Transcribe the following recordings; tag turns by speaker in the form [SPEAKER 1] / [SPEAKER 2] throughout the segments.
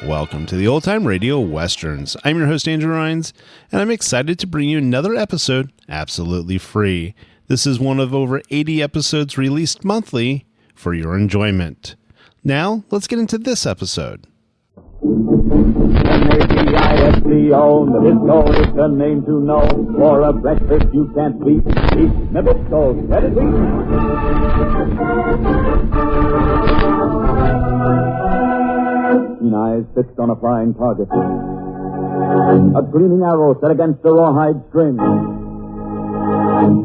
[SPEAKER 1] Welcome to the Old Time Radio Westerns. I'm your host, Andrew Rhynes, and I'm excited to bring you another episode absolutely free. This is one of over 80 episodes released monthly for your enjoyment. Now, let's get into this episode.
[SPEAKER 2] N-A-B-I-S-C-O, Nabisco is the name to know. For a breakfast you can't beat. Eat Nabisco, let it be. Keen eyes fixed on a flying target. A gleaming arrow set against the rawhide string.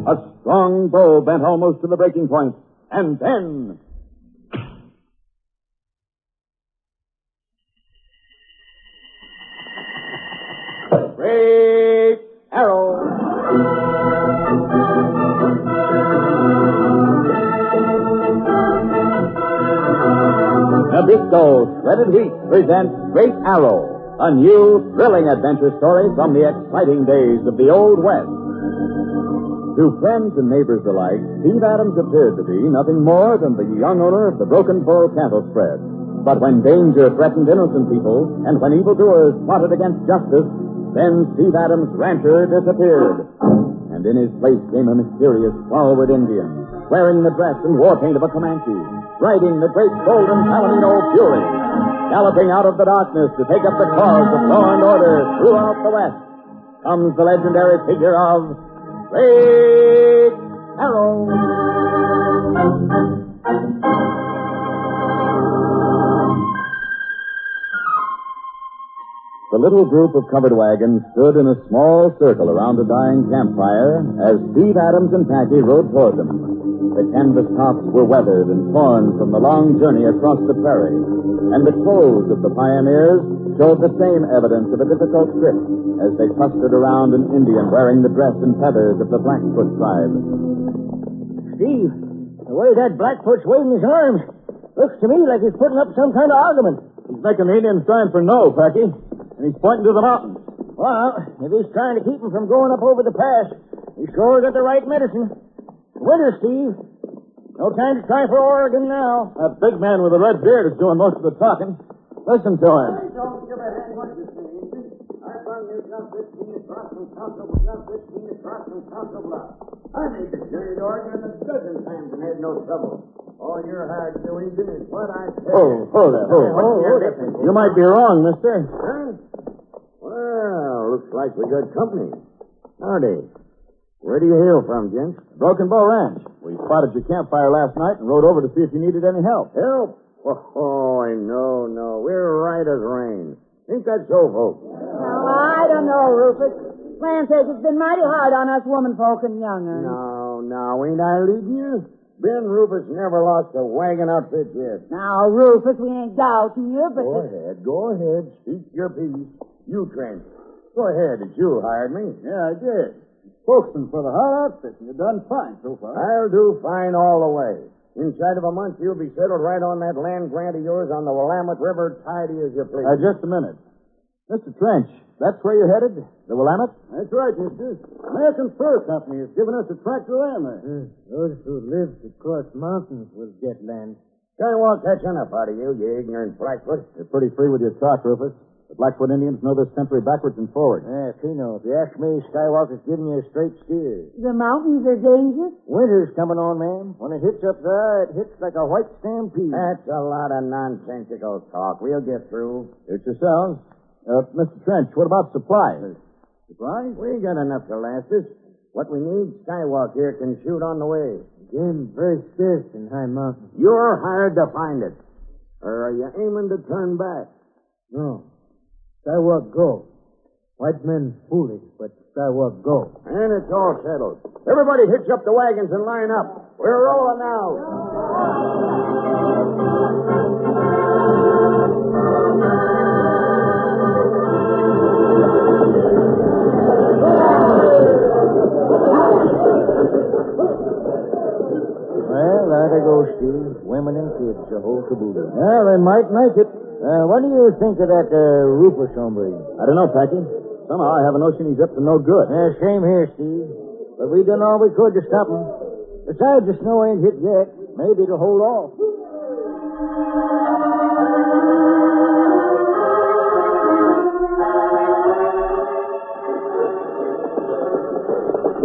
[SPEAKER 2] A strong bow bent almost to the breaking point. And then... Great arrow! Nabisco Shredded Wheat presents Great Arrow, a new, thrilling adventure story from the exciting days of the Old West. To friends and neighbors alike, Steve Adams appeared to be nothing more than the young owner of the Broken Bull cattle spread. But when danger threatened innocent people, and when evildoers plotted against justice, then Steve Adams' rancher disappeared. And in his place came a mysterious, stalwart Indian, wearing the dress and war paint of a Comanche, riding the great golden Palomino Fury, galloping out of the darkness to take up the cause of law and order throughout the West, comes the legendary figure of Great Arrow. The little group of covered wagons stood in a small circle around a dying campfire as Steve Adams and Packy rode toward them. The canvas tops were weathered and torn from the long journey across the prairie, and the clothes of the pioneers showed the same evidence of a difficult trip as they clustered around an Indian wearing the dress and feathers of the Blackfoot tribe.
[SPEAKER 3] Steve, the way that Blackfoot's waving his arms, looks to me like he's putting up some kind of argument.
[SPEAKER 2] He's making the Indians sign for no, Packy. And he's pointing to the mountains.
[SPEAKER 3] Well, if he's trying to keep him from going up over the pass, he sure got the right medicine. Winter, Steve. No time to try for Oregon now.
[SPEAKER 2] That big man with the red beard is doing most of the talking. Listen to him.
[SPEAKER 3] Hey, don't give a hand what you say, Indian. I found you just 15 across from Council Bluff, 15 across from Council Bluff. I made the journey to Oregon a dozen times and had no trouble. All you're hired to do, Indian, is what I said.
[SPEAKER 2] Oh, hold it. You might be wrong, mister.
[SPEAKER 4] Huh? Well, looks like we got company. Howdy. Where do you hail from, gents?
[SPEAKER 2] Broken Bow Ranch. We spotted your campfire last night and rode over to see if you needed any help.
[SPEAKER 4] Help? Oh, no. We're right as rain. Ain't that so, folks?
[SPEAKER 5] Oh, I don't know, Rufus. Land says it's been mighty hard on us woman folk and younger.
[SPEAKER 4] No, ain't I leading you? Ben Rufus never lost a wagon outfit yet.
[SPEAKER 5] Now, Rufus, we ain't doubting you, but...
[SPEAKER 4] Go ahead. Speak your piece. You, Trent. Go ahead. It's you hired me.
[SPEAKER 2] Yeah, I did. Spokesman for the hot outfit, and you've done fine so far.
[SPEAKER 4] I'll do fine all the way. Inside of a month, you'll be settled right on that land grant of yours on the Willamette River, tidy as you please.
[SPEAKER 2] Just a minute. Mr. Trench, that's where you're headed? The Willamette?
[SPEAKER 4] That's right, mister.
[SPEAKER 2] American Fur Company has given us a tract of land there.
[SPEAKER 3] Those who live across mountains will get land.
[SPEAKER 4] Skywalk, that's enough out of you, you ignorant Blackfoot.
[SPEAKER 2] You're pretty free with your talk, Rufus. The Blackfoot Indians know this country backwards and forward.
[SPEAKER 3] Yes, he knows. If you ask me, Skywalker's giving you a straight steer.
[SPEAKER 5] The mountains are dangerous?
[SPEAKER 3] Winter's coming on, ma'am. When it hits up there, it hits like a white stampede.
[SPEAKER 4] That's a lot of nonsensical talk. We'll get through.
[SPEAKER 2] Suit yourselves. Mr. Trench, what about supplies?
[SPEAKER 4] Supplies? We got enough to last us. What we need, Skywalk here can shoot on the way.
[SPEAKER 3] Game very scarce in high mountains.
[SPEAKER 4] You're hired to find it. Or are you aiming to turn back?
[SPEAKER 3] No. Skywalk go. White men foolish, but Skywalk go.
[SPEAKER 4] And it's all settled. Everybody hitch up the wagons and line up. We're rolling now.
[SPEAKER 3] Well, there they go, Steve. Women and kids, the whole caboodle.
[SPEAKER 2] Yeah, they might make it.
[SPEAKER 4] What do you think of that Rufus hombre?
[SPEAKER 2] I don't know, Packy. Somehow I have a notion he's up to no good.
[SPEAKER 4] Same here, Steve. But we done all we could to stop him. Besides, the snow ain't hit yet. Maybe it'll hold off.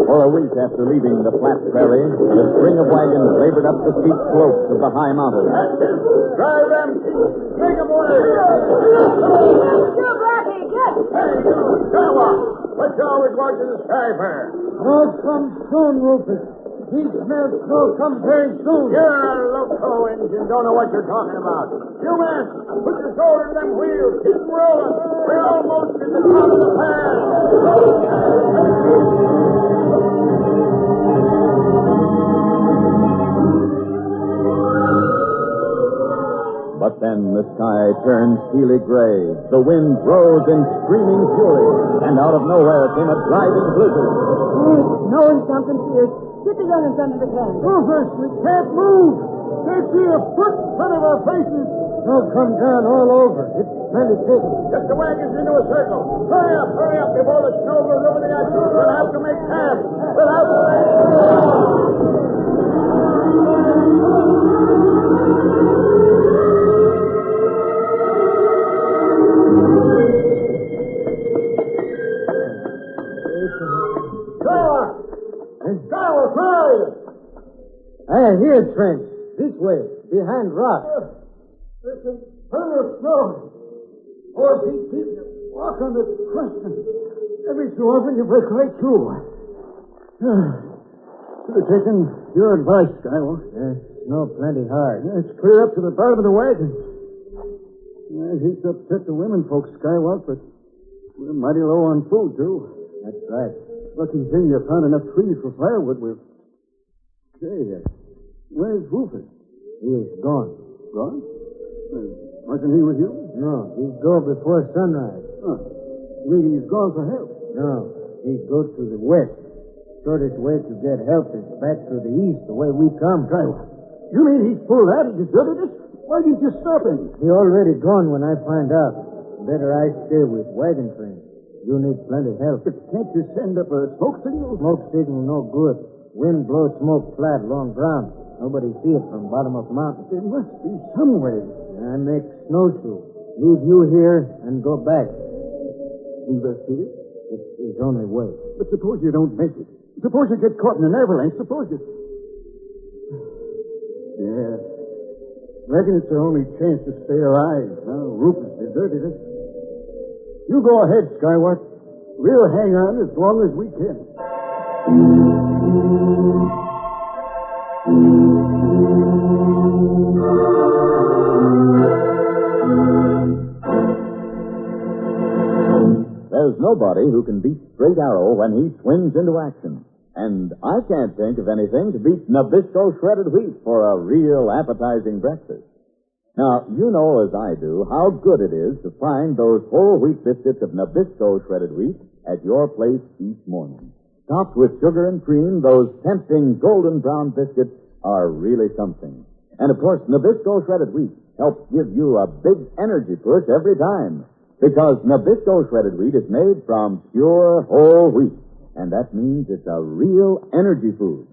[SPEAKER 2] For a week after leaving the flat prairie, the string of wagons labored up the steep slopes of the high mountains.
[SPEAKER 3] Drive them! Take them away!
[SPEAKER 5] Sure, Blackie, get!
[SPEAKER 3] Hey, you! Skywalk! What you always watching the sky for?
[SPEAKER 4] Snow come soon, Rufus. He smells snow come very soon.
[SPEAKER 3] You're a loco engine. Don't know what you're talking about. You men, put your shoulder to them wheels. Keep them rolling. We're almost at the top of the pass.
[SPEAKER 2] But then the sky turned steely gray. The wind rose in screaming fury, and out of nowhere came a driving blizzard.
[SPEAKER 5] Snowing something fierce. Get the young'uns under the canvas.
[SPEAKER 4] Rufus, we can't move. Can't see a foot in front of our faces. Snow come down all over. It's plenty thick.
[SPEAKER 3] Get the wagons into a circle. Hurry up, before the snow goes over the axles. We'll have to make camp. We'll have to make Skywalk, where are you?
[SPEAKER 4] I hear Trench. This way, behind rock.
[SPEAKER 3] There's a ton of snow. 4 feet deep. You walk on the crust. Every so often you break right through. Should have taken your advice, Skywalk.
[SPEAKER 4] Snow plenty hard.
[SPEAKER 3] It's clear up to the bottom of the wagon. I hate to upset the women folks, Skywalk, but we're mighty low on food, too.
[SPEAKER 4] That's right.
[SPEAKER 3] Lucky thing you found enough trees for firewood. Say, where's Rufus?
[SPEAKER 4] He is gone.
[SPEAKER 3] Gone? Wasn't he with you?
[SPEAKER 4] No, he'd go before sunrise.
[SPEAKER 3] Huh. Maybe he's gone for help.
[SPEAKER 4] No, he'd go to the west. Shortest way to get help is back to the east, the way we come.
[SPEAKER 3] Skywalk, you mean he's pulled out and deserted us? Why didn't you stop him?
[SPEAKER 4] He already gone when I find out. Better I stay with wagon train. You need plenty help.
[SPEAKER 3] But can't you send up a smoke signal?
[SPEAKER 4] Smoke signal no good. Wind blows smoke flat along ground. Nobody see it from bottom of mountain.
[SPEAKER 3] There must be some way.
[SPEAKER 4] I make snowshoe. Leave you here and go back.
[SPEAKER 3] Leave us here?
[SPEAKER 4] It's his only way.
[SPEAKER 3] But suppose you don't make it. Suppose you get caught in an avalanche. Suppose you... Yeah. Reckon it's our only chance to stay alive. Now Rufus deserted us. You go ahead, Skywalk. We'll hang on as long as we can.
[SPEAKER 2] There's nobody who can beat Straight Arrow when he swings into action. And I can't think of anything to beat Nabisco shredded wheat for a real appetizing breakfast. Now, you know as I do how good it is to find those whole wheat biscuits of Nabisco shredded wheat at your place each morning. Topped with sugar and cream, those tempting golden brown biscuits are really something. And of course, Nabisco shredded wheat helps give you a big energy push every time. Because Nabisco shredded wheat is made from pure whole wheat. And that means it's a real energy food.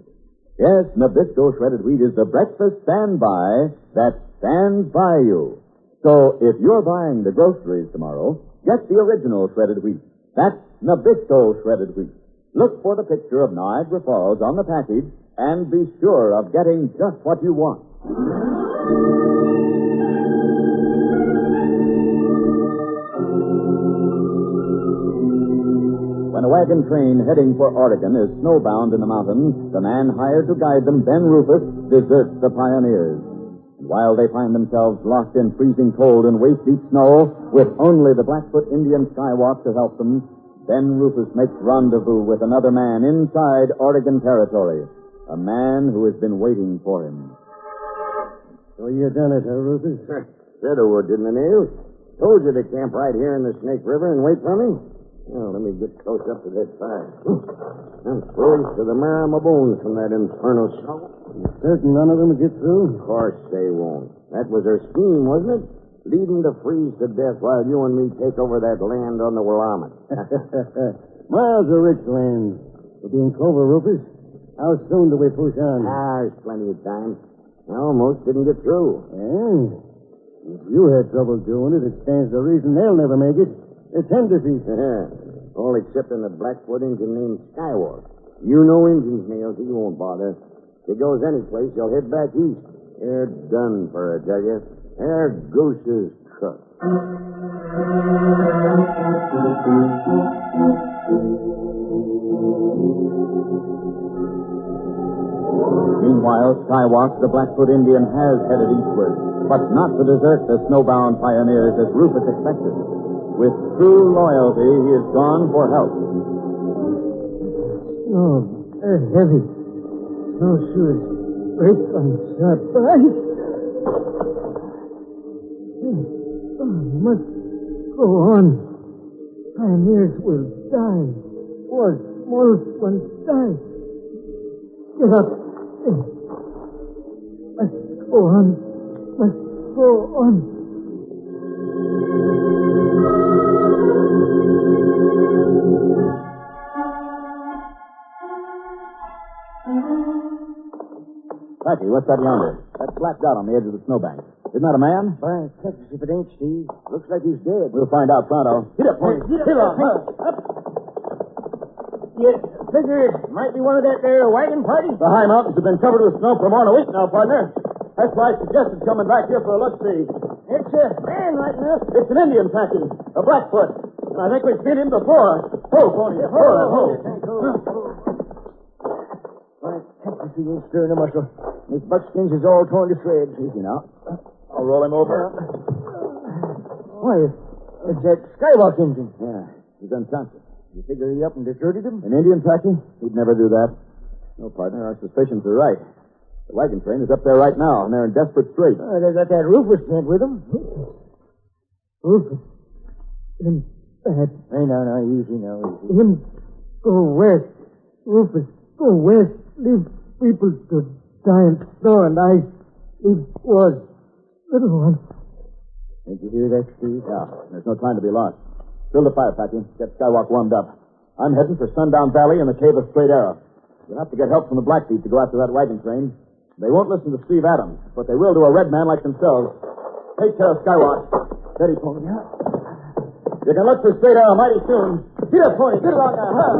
[SPEAKER 2] Yes, Nabisco shredded wheat is the breakfast standby that stands by you. So if you're buying the groceries tomorrow, get the original shredded wheat. That's Nabisco shredded wheat. Look for the picture of Niagara Falls on the package and be sure of getting just what you want. When a wagon train heading for Oregon is snowbound in the mountains, the man hired to guide them, Ben Rufus, deserts the pioneers. While they find themselves locked in freezing cold and waist-deep snow, with only the Blackfoot Indian Skywalk to help them, Ben Rufus makes rendezvous with another man inside Oregon territory, a man who has been waiting for him.
[SPEAKER 4] So you done it, huh, Rufus?
[SPEAKER 3] Said I would, didn't I, Neil? Told you to camp right here in the Snake River and wait for me. Well, let me get close up to that fire. I'm froze to the marrow of my bones from that infernal snow.
[SPEAKER 4] You certain none of them will get through?
[SPEAKER 3] Of course they won't. That was their scheme, wasn't it?
[SPEAKER 4] Lead 'em to freeze to death while you and me take over that land on the Willamette.
[SPEAKER 3] Miles of rich land. We'll be in Clover, Rufus. How soon do we push on?
[SPEAKER 4] There's plenty of time. I almost didn't get through.
[SPEAKER 3] Yeah? If you had trouble doing it, it stands to reason they'll never make it. They're tenderfeet.
[SPEAKER 4] All except in the Blackfoot Indian named Skywalk. You know Indian's nails, he won't bother. If he goes any place, he'll head back east. They're done for, I tell you. Their goose is cooked.
[SPEAKER 2] Meanwhile, Skywalk, the Blackfoot Indian, has headed eastward, but not to desert the snowbound pioneers as Rufus expected. With true loyalty, he is gone for help.
[SPEAKER 3] Oh, they're heavy. Snowshoes break on sharp ice. Must go on. Pioneers will die. Or small ones die. Get up. Must go on. Must go on.
[SPEAKER 2] Packy, what's that yonder? That's blacked out on the edge of the snowbank. Isn't that a man?
[SPEAKER 3] By Texas, if it ain't, Steve. Looks like he's dead.
[SPEAKER 2] We'll find out pronto. Get up, boy.
[SPEAKER 3] Get up. You figure it might be one of that there wagon party?
[SPEAKER 2] The high mountains have been covered with snow for more than a week now, partner. That's why I suggested coming back here for a look-see.
[SPEAKER 3] It's a man right enough.
[SPEAKER 2] It's an Indian, Packy. A Blackfoot. And I think we've seen him before. Ho, pony. Ho.
[SPEAKER 3] By Texas, he ain't stirring a muscle. His buckskins is all torn to shreds.
[SPEAKER 2] Easy now. I'll roll him over.
[SPEAKER 3] Why, it's that Skywalk engine.
[SPEAKER 2] Yeah, he's unconscious.
[SPEAKER 3] You figure he up and deserted him?
[SPEAKER 2] An Indian, Packy? He'd never do that. No, partner, our suspicions are right. The wagon train is up there right now, and they're in desperate straits.
[SPEAKER 3] They got that Rufus tent with them. Rufus. Him bad. Hey, no, easy now, easy. Him go west. Rufus, go west. Leave people to die in snow and ice. Leave wars. Little one.
[SPEAKER 2] Did you hear that, Steve? Yeah, there's no time to be lost. Build a fire, Packy. Get Skywalk warmed up. I'm heading for Sundown Valley and the Cave of Straight Arrow. You'll have to get help from the Blackfeet to go after that wagon train. They won't listen to Steve Adams, but they will to a red man like themselves. Take care of Skywalk. Steady, pony. You can look for Straight Arrow mighty soon. Get up, pony. Get along now, huh?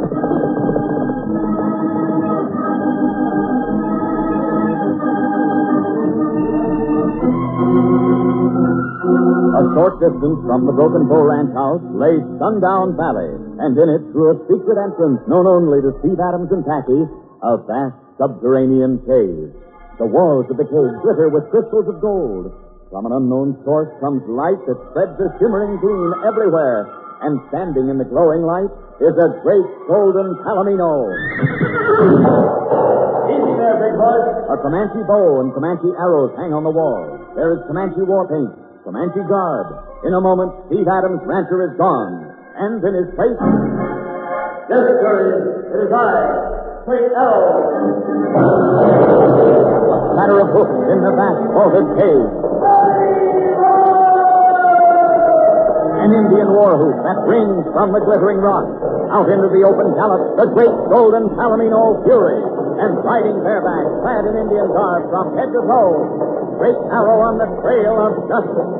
[SPEAKER 2] A short distance from the Broken Bow Ranch house lay Sundown Valley, and in it, through a secret entrance known only to Steve Adams and Packy, a vast subterranean cave. The walls of the cave glitter with crystals of gold. From an unknown source comes light that spreads a shimmering gleam everywhere, and standing in the glowing light is a great golden palomino. Easy there, big boy. A Comanche bow and Comanche arrows hang on the wall. There is Comanche war paint, Comanche garb. In a moment, Steve Adams' rancher is gone. And in his place... Yes, sir. It is I, Straight Arrow. A clatter of hoofs in the vast vaulted cave. An Indian war whoop that rings from the glittering rock. Out into the open gallops the great golden Palomino Fury. And riding bareback, clad in Indian garb from head to toe, Straight Arrow on the trail of justice.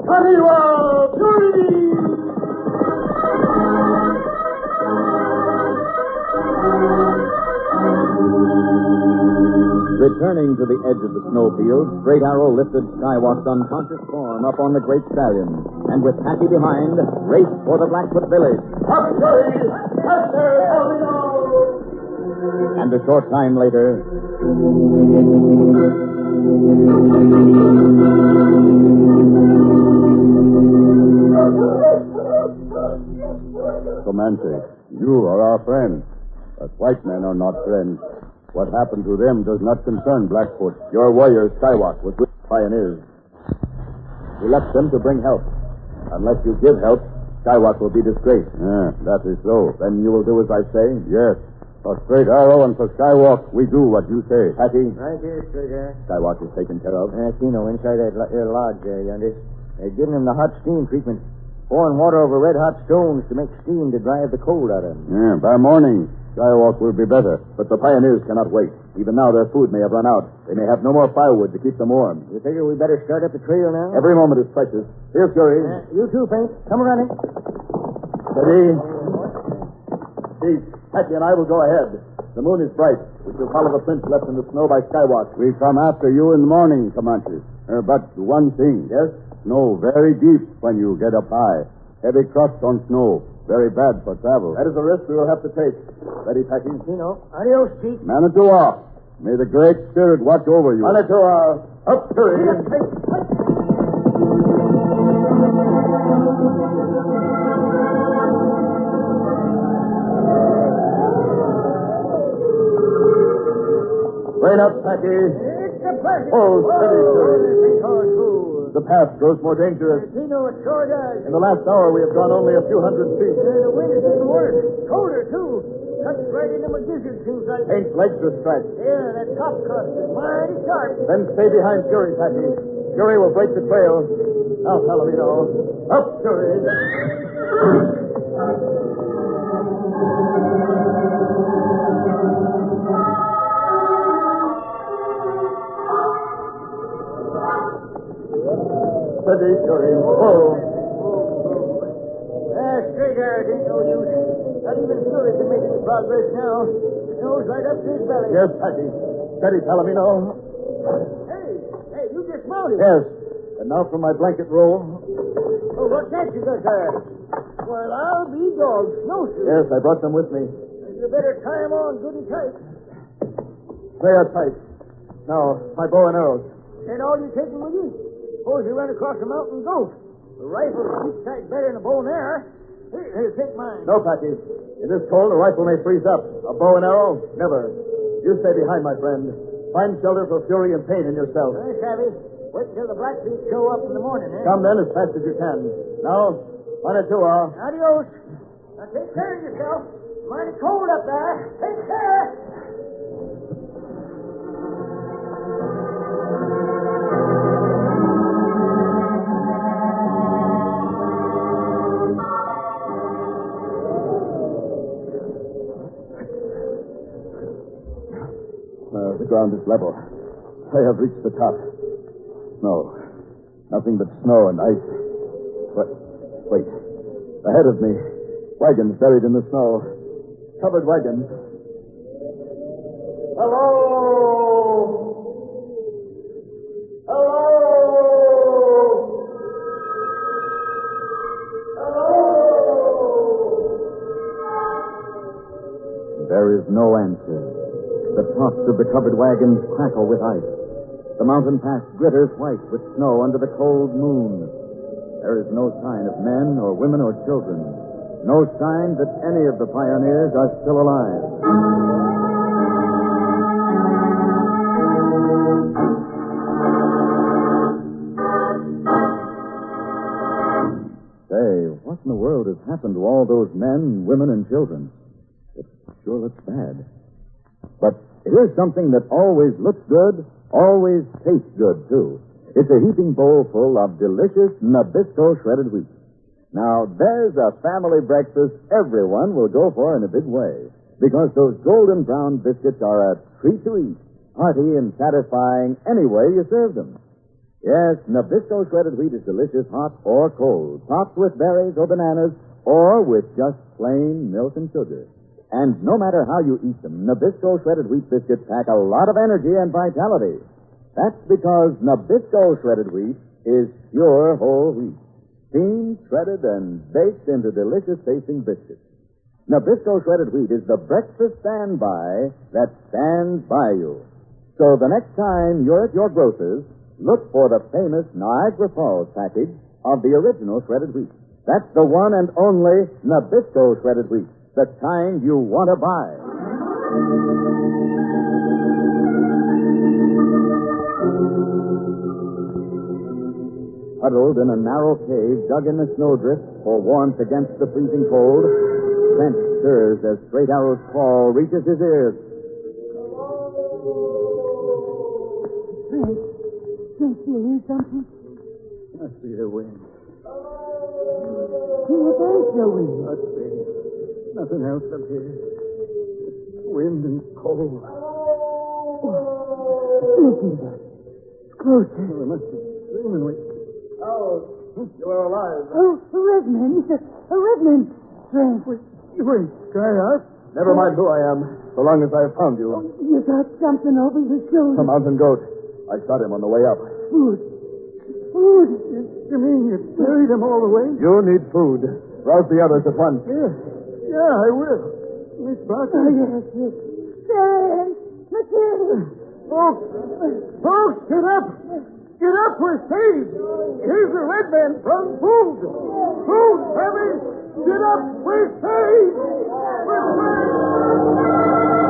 [SPEAKER 2] Kaniwa Fury! Returning to the edge of the snowfield, Straight Arrow lifted Skywalk's unconscious form up on the great stallion, and with Packy behind, raced for the Blackfoot village. Up, Fury! Up there, and a short time later...
[SPEAKER 6] Comanche, you are our friend, but white men are not friends. What happened to them does not concern Blackfoot. Your warrior, Skywalk, was with pioneers. We left them to bring help. Unless you give help, Skywalk will be disgraced. That is so. Then you will do as I say? Yes. For Straight Arrow and for Skywalk, we do what you say. Patty,
[SPEAKER 3] Right here, Straight
[SPEAKER 6] Skywalk is taken care of.
[SPEAKER 3] Keno, inside that lodge there, yonder. They're giving him the hot steam treatment. Pouring water over red-hot stones to make steam to drive the cold out of him.
[SPEAKER 6] Yeah, by morning, Skywalk will be better. But the pioneers cannot wait. Even now, their food may have run out. They may have no more firewood to keep them warm.
[SPEAKER 3] You figure we better start up the trail now?
[SPEAKER 6] Every moment is precious. Here, Fury.
[SPEAKER 3] You too, Pink. Come running.
[SPEAKER 6] Steady. Chief, Patty and I will go ahead. The moon is bright. We shall follow the prints left in the snow by Skywalk. We come after you in the morning, Comanche. But one thing. Yes? Snow very deep when you get up high. Heavy crust on snow. Very bad for travel. That is a risk we will have to take. Ready, Patty?
[SPEAKER 3] Keno. Adios, Chief.
[SPEAKER 6] Manitowoc. May the Great Spirit watch over you. Manitowoc. Up, Fury. Rain up, Patty.
[SPEAKER 3] It's a pleasure.
[SPEAKER 6] Oh, steady, Fury.
[SPEAKER 3] Whoa.
[SPEAKER 6] The path grows more dangerous.
[SPEAKER 3] Keno, it sure does.
[SPEAKER 6] In the last hour, we have gone only a few hundred feet.
[SPEAKER 3] The wind is getting worse. Colder, too. Cuts right into my gizzard, seems like.
[SPEAKER 6] Paint's legs are stretched.
[SPEAKER 3] Yeah, that top crust is mighty sharp.
[SPEAKER 6] Then stay behind Fury, Patty. Fury will break the trail. Now, Palomino. Up, Fury. Steady, Fury. Whoa.
[SPEAKER 3] Straight Arrow ain't no use. Not even Fury can make any progress now. Snow's right up to his belly.
[SPEAKER 6] Yes, Patty. Steady, Palomino.
[SPEAKER 3] Hey, you just mounted.
[SPEAKER 6] Yes. And now for my blanket roll.
[SPEAKER 3] Oh, what's that you got there? Well, I'll be dogged. Snowshoes.
[SPEAKER 6] Yes, I brought them with me.
[SPEAKER 3] You better tie 'em on good and tight.
[SPEAKER 6] They are tight. Now, my bow and arrows.
[SPEAKER 3] And all you taking with you? Suppose you run across a mountain goat. The rifle keeps tight better than a bow and arrow. Here, take mine.
[SPEAKER 6] No, Patty. In this cold, a rifle may freeze up. A bow and arrow? Never. You stay behind, my friend. Find shelter for Fury and Pain in yourself.
[SPEAKER 3] Savvy. Wait until the Blackfeet show up in the morning, eh?
[SPEAKER 6] Come then as fast as you can. Now, Manitowoc.
[SPEAKER 3] Adios. Now take care of yourself. Mighty cold up there. Take care.
[SPEAKER 6] The ground is level. I have reached the top. Snow. Nothing but snow and ice. But, wait. Ahead of me, wagons buried in the snow. Covered wagons. Hello! Hello! Hello! There is no answer. The tops of the covered wagons crackle with ice. The mountain pass glitters white with snow under the cold moon. There is no sign of men or women or children. No sign that any of the pioneers are still alive. Say, what in the world has happened to all those men, women, and children? It sure looks bad. But it is something that always looks good, always tastes good, too. It's a heaping bowl full of delicious Nabisco shredded wheat. Now, there's a family breakfast everyone will go for in a big way, because those golden brown biscuits are a treat to eat, hearty and satisfying any way you serve them. Yes, Nabisco shredded wheat is delicious hot or cold, topped with berries or bananas, or with just plain milk and sugar. And no matter how you eat them, Nabisco shredded wheat biscuits pack a lot of energy and vitality. That's because Nabisco shredded wheat is pure whole wheat, steamed, shredded, and baked into delicious-tasting biscuits. Nabisco shredded wheat is the breakfast standby that stands by you. So the next time you're at your grocer's, look for the famous Niagara Falls package of the original shredded wheat. That's the one and only Nabisco shredded wheat. The kind you want to buy. Huddled in a narrow cave dug in the snowdrift for warmth against the freezing cold,
[SPEAKER 2] Trent stirs as Straight Arrow's call reaches his ears.
[SPEAKER 5] Trent, do you hear something?
[SPEAKER 3] I see the wind.
[SPEAKER 5] There's no wind.
[SPEAKER 3] Let's see. Nothing else up here. Wind and cold.
[SPEAKER 5] Listen to that. It's closer.
[SPEAKER 3] They must be screaming. You are alive.
[SPEAKER 5] Oh, a Redman. He's a Redman. Trent,
[SPEAKER 3] You ain't Skylark. Never mind who I am, so long as I have found you.
[SPEAKER 5] you got something over your shoulder.
[SPEAKER 6] A mountain goat. I shot him on the way up.
[SPEAKER 5] Food. Food.
[SPEAKER 3] You mean you carried him all the way?
[SPEAKER 6] You need food. Rouse the others at once.
[SPEAKER 3] Yeah, I will. Miss Barker.
[SPEAKER 5] Oh, yes. Trent. McKinney.
[SPEAKER 3] Folks, get up! Get up, we're saved! Here's the red man from food! Food, Sammy! Get up, we're saved! We're saved!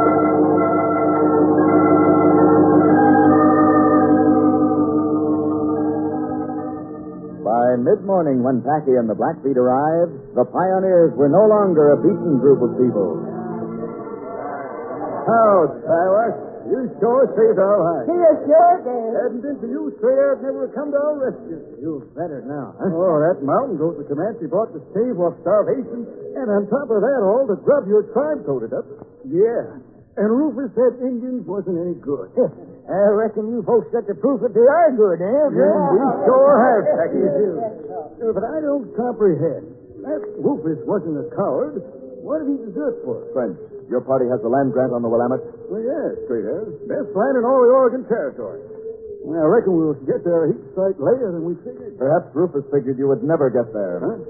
[SPEAKER 2] By mid-morning, when Packy and the Blackfeet arrived, the pioneers were no longer a beaten group of people.
[SPEAKER 3] How, Skylark? You sure saved our lives.
[SPEAKER 5] You sure did.
[SPEAKER 3] Hadn't been for you, straight out, never come to our rescue.
[SPEAKER 2] You're better now, huh?
[SPEAKER 3] Oh, that mountain goat the Comanche brought to save off starvation, and on top of that, all the grub your tribe toted up. Yeah, and Rufus said Indians wasn't any good.
[SPEAKER 4] I reckon you folks got the proof that they are good, eh?
[SPEAKER 3] We sure have, Packy. But I don't comprehend. That Rufus wasn't a coward. What did he desert for?
[SPEAKER 6] French, your party has a land grant on the Willamette?
[SPEAKER 3] Well, yeah, straight out. Best land in all the Oregon Territory. Well, I reckon we'll get there a heap sight later than we figured.
[SPEAKER 6] Perhaps Rufus figured you would never get there.
[SPEAKER 3] Huh?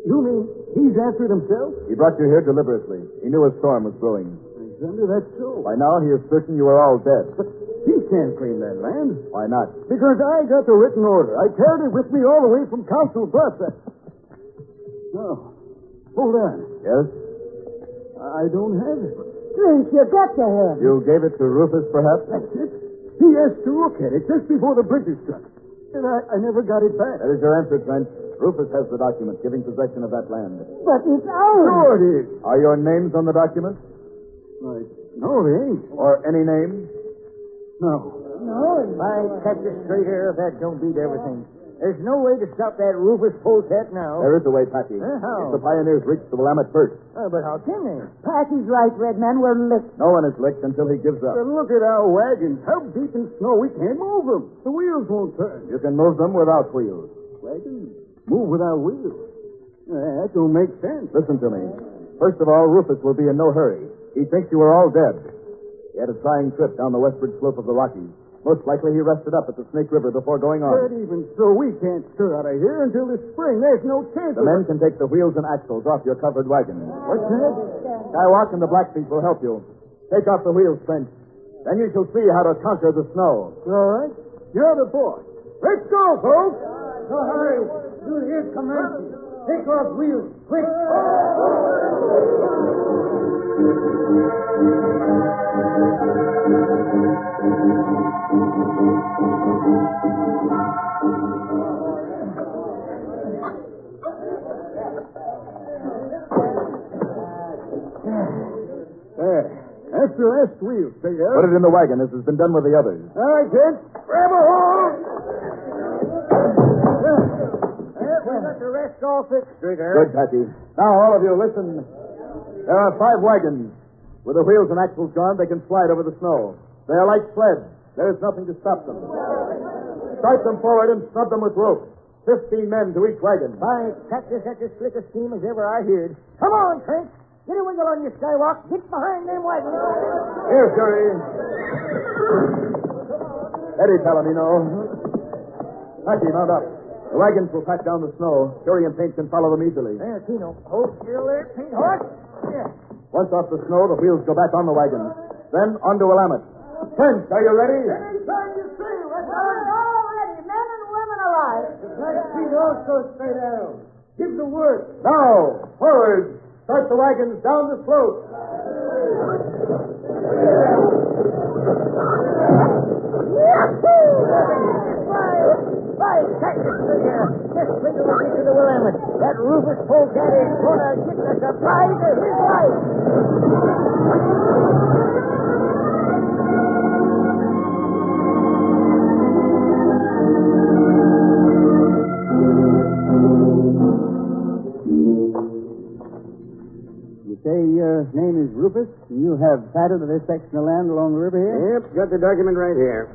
[SPEAKER 3] You mean he's answered himself?
[SPEAKER 6] He brought you here deliberately. He knew a storm was brewing.
[SPEAKER 3] Alexander, that's so.
[SPEAKER 6] By now, he is certain you are all dead.
[SPEAKER 3] But he can't claim that land.
[SPEAKER 6] Why not?
[SPEAKER 3] Because I got the written order. I carried it with me all the way from Council Bluffs. No. Hold on.
[SPEAKER 6] Yes?
[SPEAKER 3] I don't have it.
[SPEAKER 5] Trent, you got to have it.
[SPEAKER 6] You gave it to Rufus, perhaps?
[SPEAKER 3] That's it. He asked to look at it just before the bridges struck. And I never got it back.
[SPEAKER 6] That is your answer, Trent. Rufus has the document giving possession of that land.
[SPEAKER 5] But it's ours.
[SPEAKER 3] Sure it is.
[SPEAKER 6] Are your names on the document?
[SPEAKER 3] No, they ain't.
[SPEAKER 6] Or any name?
[SPEAKER 3] No.
[SPEAKER 5] No.
[SPEAKER 4] I catch you straight here if that don't beat everything. There's no way to stop that Rufus Polecat now.
[SPEAKER 6] There is a way, Packy.
[SPEAKER 4] How?
[SPEAKER 6] If the pioneers reach the Willamette first.
[SPEAKER 4] But how can they?
[SPEAKER 5] Packy's right, Redman. We're licked.
[SPEAKER 6] No one is licked until he gives up.
[SPEAKER 3] But look at our wagons. How deep in snow we can't move them. The wheels won't turn.
[SPEAKER 6] You can move them without wheels.
[SPEAKER 3] Wagons move without wheels. That don't make sense.
[SPEAKER 6] Listen to me. First of all, Rufus will be in no hurry. He thinks you are all dead. He had a trying trip down the westward slope of the Rockies. Most likely he rested up at the Snake River before going on.
[SPEAKER 3] But even so, we can't stir out of here until the spring. There's no chance
[SPEAKER 6] The men can take the wheels and axles off your covered wagon.
[SPEAKER 3] What's that?
[SPEAKER 6] Skywalk and the Blackfeet will help you. Take off the wheels, French. Then you shall see how to conquer the snow.
[SPEAKER 3] All right. You're the boss. Let's go, folks.
[SPEAKER 4] No hurry. You hear Comanche. Take off wheels, quick.
[SPEAKER 3] There. That's the last wheel, Figure.
[SPEAKER 6] Put it in the wagon. This has been done with the others.
[SPEAKER 3] All right, kids. Grab a hold.
[SPEAKER 4] We got the rest all fixed, Trigger.
[SPEAKER 6] Good, Packy. Now, all of you, listen. There are 5 wagons. With the wheels and axles gone, they can slide over the snow. They are like sleds. There is nothing to stop them. Start them forward and snub them with rope. 15 men to each wagon.
[SPEAKER 4] By Texas, that's as slick a scheme as ever I heard. Come on, Trent. Get a wiggle on your Skywalk. Get behind them wagons.
[SPEAKER 6] Here, Fury. Eddie Palomino. Packy, mount up. The wagons will pack down the snow. Fury and Paint can follow them easily.
[SPEAKER 4] There, Tino. Hold still there, Paint Horse. Yeah.
[SPEAKER 6] Once off the snow, the wheels go back on the wagon. Then on to Willamette. French, are you ready?
[SPEAKER 3] Anytime you say,
[SPEAKER 5] We're all ready, men and women alike.
[SPEAKER 3] He's also straight arrow. Give the word.
[SPEAKER 6] Now, forward. Start the wagons down the slope.
[SPEAKER 4] By Texas, Trigger. Just wait till we get to the Willamette. That Rufus Polecat is going to get a surprise of his
[SPEAKER 3] Your name is Rufus, and you have title to this section of land along the river here?
[SPEAKER 4] Yep, got the document right here.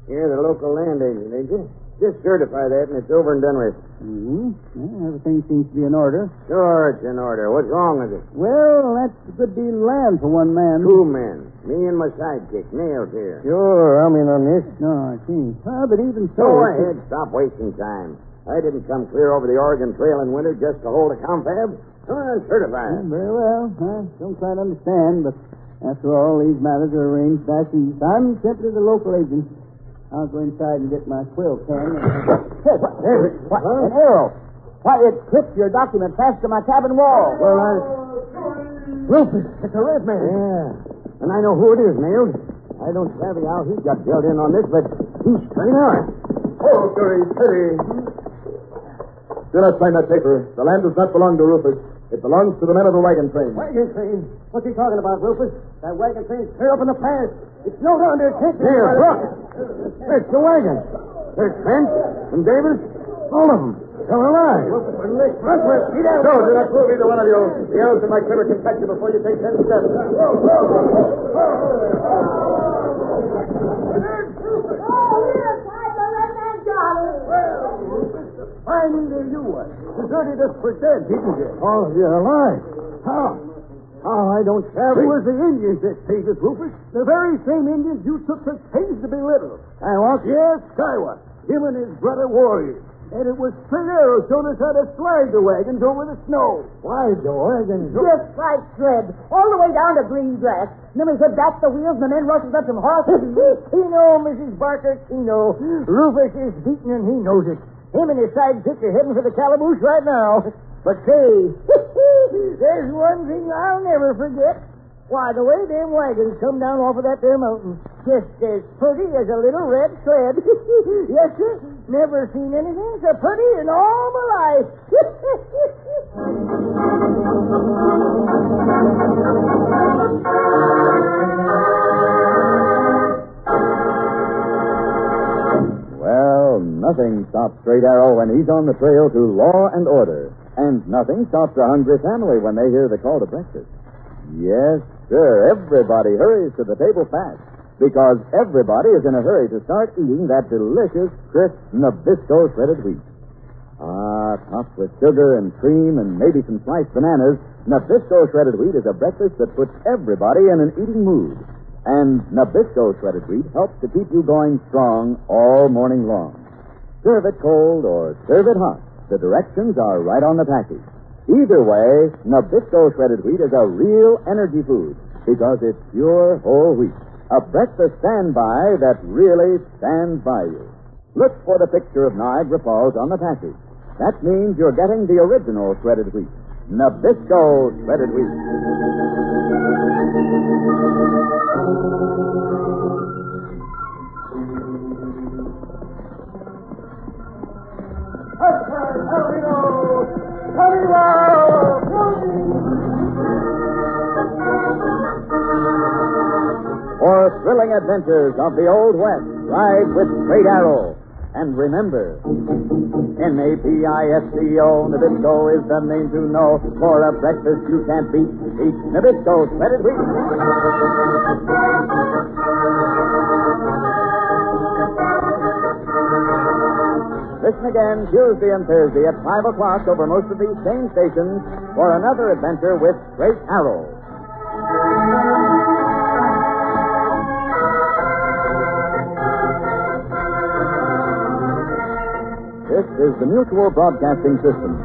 [SPEAKER 4] You're the local land agent, ain't you? Just certify that, and it's over and done with.
[SPEAKER 3] Mm-hmm. Well, everything seems to be in order.
[SPEAKER 4] Sure, it's in order. What's wrong with it?
[SPEAKER 3] Well, that's a good deal of land for one man.
[SPEAKER 4] 2 men. Me and my sidekick, Nails here.
[SPEAKER 3] Sure, I'm in on this. No, I see. But even so...
[SPEAKER 4] Go ahead. Stop wasting time. I didn't come clear over the Oregon Trail in winter just to hold a confab. Come on, certify it.
[SPEAKER 3] Very well. I don't quite understand, but after all, these matters are arranged back east. I'm simply the local agent. I'll go inside and get my quill pen.
[SPEAKER 5] Hey, what? An arrow. Why, it clipped your document fast to my cabin wall.
[SPEAKER 4] Well, Rufus, it's a red man. Yeah, and I know who it is, Nails. I don't savvy how he got dealt in on this, but he's straight on.
[SPEAKER 6] Oh, Curry, Curry. Do not sign that paper. The land does not belong to Rufus. It belongs to the men of the wagon train.
[SPEAKER 3] Wagon train? What's he talking about, Rufus? That wagon train's clear up in the pass. It's no under attention.
[SPEAKER 4] Here, look. It's the wagon. There's Trent and Davis. All of them. Still alive.
[SPEAKER 6] Get out. No, do not move either one of you. The elves in my critter can catch you before you take 10 steps.
[SPEAKER 3] I knew that you were. Deserted us for dead, didn't you?
[SPEAKER 4] Oh, you're alive. How? Oh, I don't savvy.
[SPEAKER 3] It was the Indians that saved us, Rufus. The very same Indians you took such pains to belittle.
[SPEAKER 4] Skywalk?
[SPEAKER 3] Yes, Skywalk. Him and his brother warriors. And it was Fred Arrow showed us how to slide the wagons over the snow.
[SPEAKER 4] Why, the wagons?
[SPEAKER 5] Just like Fred. All the way down to green grass. And then we put back the wheels and the men rustled up some horses.
[SPEAKER 3] Keno, Mrs. Barker, Keno. Rufus is beaten and he knows it. Him and his sidekick are heading for the calaboose right now. But say, there's one thing I'll never forget. Why, the way them wagons come down off of that there mountain. Just as pretty as a little red sled. Yes, sir. Never seen anything so pretty in all my life.
[SPEAKER 2] Well, nothing stops Straight Arrow when he's on the trail to law and order. And nothing stops a hungry family when they hear the call to breakfast. Yes, sir, everybody hurries to the table fast because everybody is in a hurry to start eating that delicious, crisp Nabisco shredded wheat. Topped with sugar and cream and maybe some sliced bananas, Nabisco shredded wheat is a breakfast that puts everybody in an eating mood. And Nabisco shredded wheat helps to keep you going strong all morning long. Serve it cold or serve it hot. The directions are right on the package. Either way, Nabisco shredded wheat is a real energy food because it's pure whole wheat. A breakfast standby that really stands by you. Look for the picture of Niagara Falls on the package. That means you're getting the original shredded wheat. Nabisco shredded wheat. For thrilling adventures of the Old West, ride with Straight Arrow. And remember, Nabisco, Nabisco is the name to know. For a breakfast you can't beat, eat Nabisco shredded wheat. Listen again Tuesday and Thursday at 5 o'clock over most of these same stations for another adventure with Straight Arrow. This is the Mutual Broadcasting System.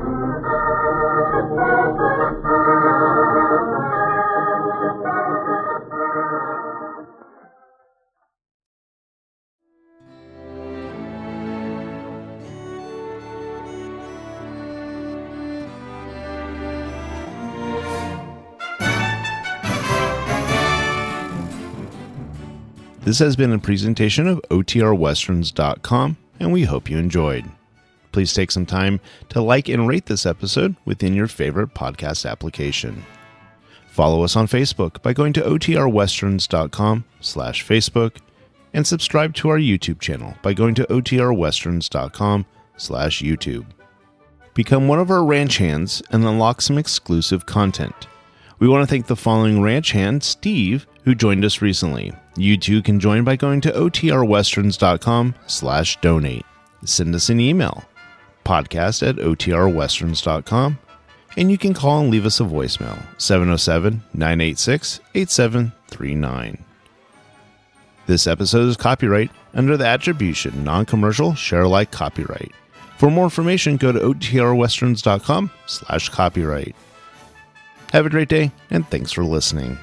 [SPEAKER 1] This has been a presentation of OTRWesterns.com, and we hope you enjoyed. Please take some time to like and rate this episode within your favorite podcast application. Follow us on Facebook by going to OTRWesterns.com/Facebook and subscribe to our YouTube channel by going to OTRWesterns.com/YouTube. Become one of our ranch hands and unlock some exclusive content. We want to thank the following ranch hand, Steve, who joined us recently. You too can join by going to otrwesterns.com/donate. Send us an email, podcast@otrwesterns.com, and you can call and leave us a voicemail, 707-986-8739. This episode is copyright under the attribution, non-commercial, share-alike copyright. For more information, go to otrwesterns.com/copyright. Have a great day, and thanks for listening.